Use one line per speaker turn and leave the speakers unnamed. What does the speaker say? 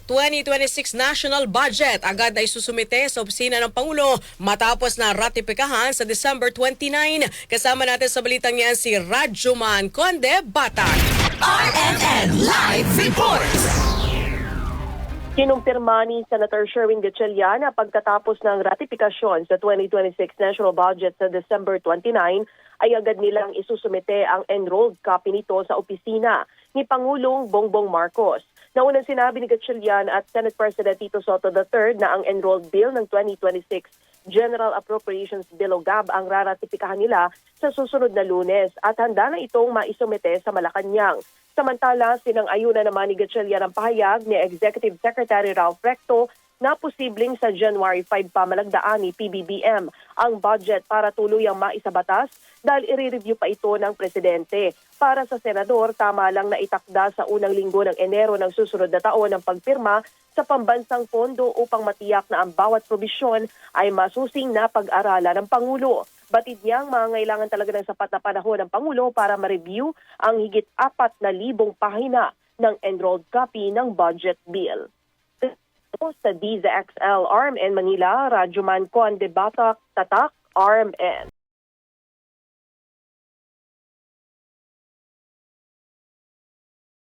2026 National Budget agad na isusumite sa opisina ng Pangulo matapos na ratipikahan sa December 29. Kasama natin sa balitang yan si Radjuman Conde Batak.
RNN Live Report!
Kinumpirma ni Senator Sherwin Gatchalian na pagkatapos ng ratifikasyon sa 2026 National Budget sa December 29 ay agad nilang isusumite ang enrolled copy nito sa opisina ni Pangulong Bongbong Marcos. Naunang sinabi ni Gatchalian at Senate President Tito Soto III na ang enrolled bill ng 2026 General Appropriations Bill o GAB ang raratipikahan nila sa susunod na Lunes at handa na itong maisumite sa Malacanang. Samantala, sinang-ayunan naman ni Gatchalian ang pahayag ni Executive Secretary Ralph Recto na posibleng sa January 5 pa malagdaan ni PBBM ang budget para tuluyang maisabatas dahil i-review pa ito ng Presidente. Para sa Senador, tama lang na itakda sa unang linggo ng Enero ng susunod na taon ang pagpirma sa pambansang pondo upang matiyak na ang bawat probisyon ay masusing na pag-aralan ng Pangulo. Batid niyang mangangailangan talaga ng sapat na panahon ng Pangulo para ma-review ang higit 4,000 pahina ng enrolled copy ng budget bill. Sa DZXL RMN Manila, Radjuman Conde Batak, Tatak, RMN.